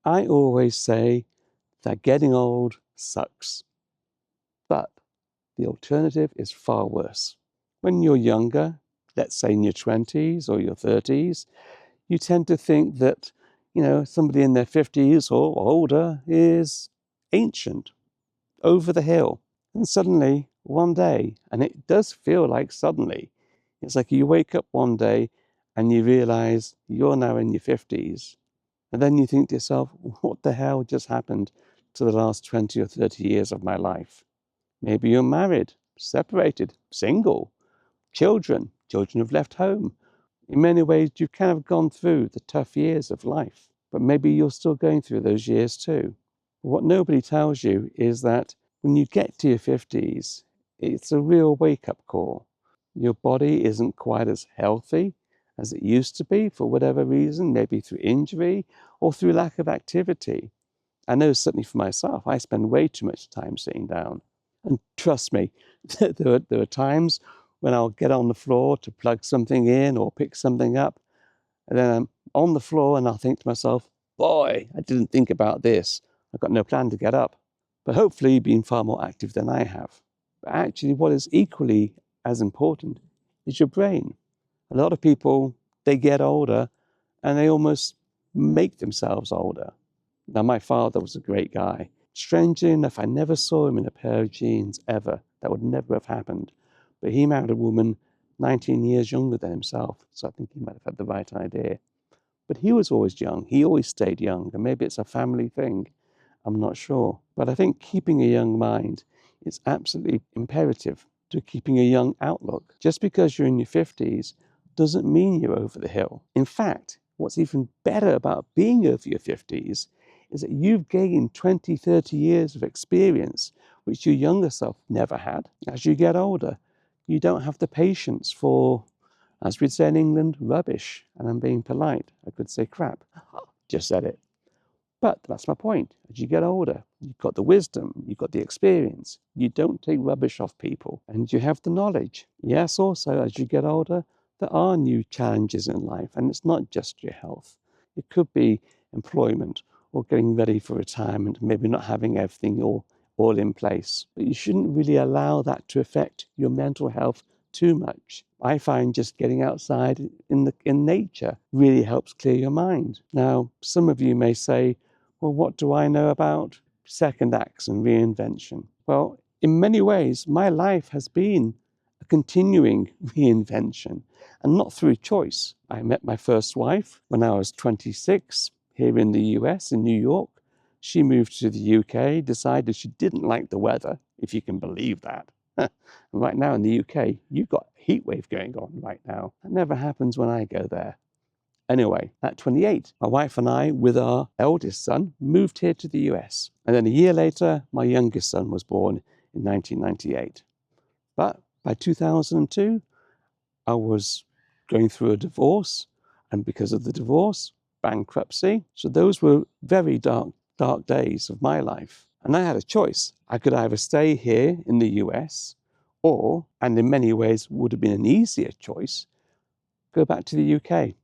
I always say that getting old sucks, but the alternative is far worse. When you're younger, let's say in your 20s or your 30s, you tend to think that, somebody in their 50s or older is ancient, over the hill. And suddenly, one day, and it does feel like suddenly, it's like you wake up one day and you realize you're now in your 50s. And then you think to yourself, what the hell just happened to the last 20 or 30 years of my life? Maybe you're married, separated, single, children have left home. In many ways, you've kind of gone through the tough years of life, but maybe you're still going through those years too. What nobody tells you is that when you get to your 50s, it's a real wake-up call. Your body isn't quite as healthy as it used to be for whatever reason, maybe through injury or through lack of activity. I know certainly for myself, I spend way too much time sitting down. And trust me, there are times when I'll get on the floor to plug something in or pick something up, and then I'm on the floor and I'll think to myself, boy, I didn't think about this. I've got no plan to get up. But hopefully you've been far more active than I have. But actually what is equally as important is your brain. A lot of people, they get older and they almost make themselves older. Now, my father was a great guy. Strangely enough, I never saw him in a pair of jeans ever. That would never have happened. But he married a woman 19 years younger than himself, so I think he might have had the right idea. But he was always young. He always stayed young, and maybe it's a family thing. I'm not sure. But I think keeping a young mind is absolutely imperative to keeping a young outlook. Just because you're in your 50s doesn't mean you're over the hill. In fact, what's even better about being over your 50s is that you've gained 20, 30 years of experience, which your younger self never had. As you get older, you don't have the patience for, as we'd say in England, rubbish. And I'm being polite. I could say crap. Just said it. But that's my point. As you get older, you've got the wisdom, you've got the experience. You don't take rubbish off people, and you have the knowledge. Yes, also, as you get older, there are new challenges in life, and it's not just your health. It could be employment or getting ready for retirement, maybe not having everything all in place. But you shouldn't really allow that to affect your mental health too much. I find just getting outside in nature really helps clear your mind. Now, some of you may say, well, what do I know about second acts and reinvention? Well, in many ways, my life has been a continuing reinvention, and not through choice. I met my first wife when I was 26 here in the US, in New York. She moved to the UK, decided she didn't like the weather, if you can believe that. And right now in the UK, you've got a heat wave going on right now. That never happens when I go there. Anyway, at 28, my wife and I, with our eldest son, moved here to the US. And then a year later, my youngest son was born in 1998. But by 2002, I was going through a divorce. And because of the divorce, bankruptcy. So those were very dark days of my life. And I had a choice. I could either stay here in the US or, and in many ways would have been an easier choice, go back to the UK,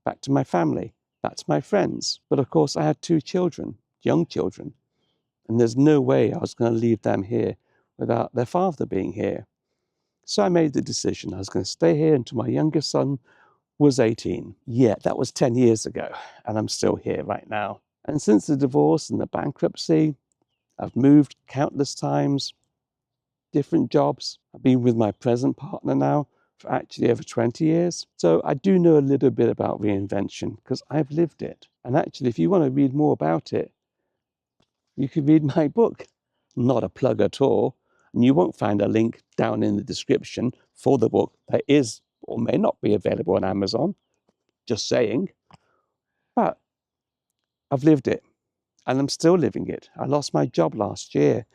back to my family, back to my friends. But of course, I had two children, young children, and there's no way I was going to leave them here without their father being here. So I made the decision I was going to stay here until my youngest son was 18. Yeah, that was 10 years ago, and I'm still here right now. And since the divorce and the bankruptcy, I've moved countless times, different jobs. I've been with my present partner now for actually over 20 years. So I do know a little bit about reinvention because I've lived it. And actually, if you want to read more about it, you can read my book. Not a plug at all. And you won't find a link down in the description for the book that is or may not be available on Amazon. Just saying. But I've lived it and I'm still living it. I lost my job last year.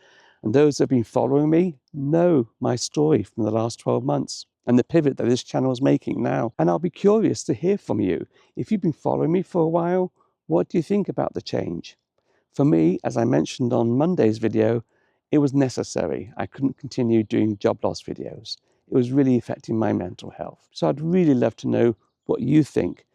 And those that have been following me know my story from the last 12 months and the pivot that this channel is making now. And I'll be curious to hear from you. If you've been following me for a while, what do you think about the change? For me, as I mentioned on Monday's video, it was necessary. I couldn't continue doing job loss videos. It was really affecting my mental health. So I'd really love to know what you think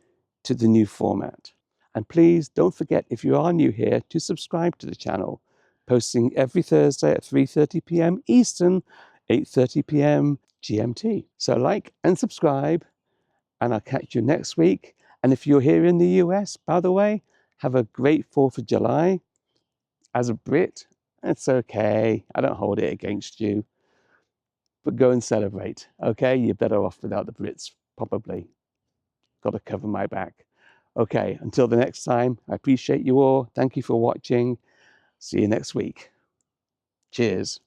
to the new format. And please don't forget, if you are new here, to subscribe to the channel. Posting every Thursday at 3:30 p.m. Eastern, 8:30 p.m. GMT. So like and subscribe, and I'll catch you next week. And if you're here in the US, by the way, have a great 4th of July. As a Brit, it's okay. I don't hold it against you. But go and celebrate, okay? You're better off without the Brits, probably. Got to cover my back. Okay, until the next time, I appreciate you all. Thank you for watching. See you next week. Cheers.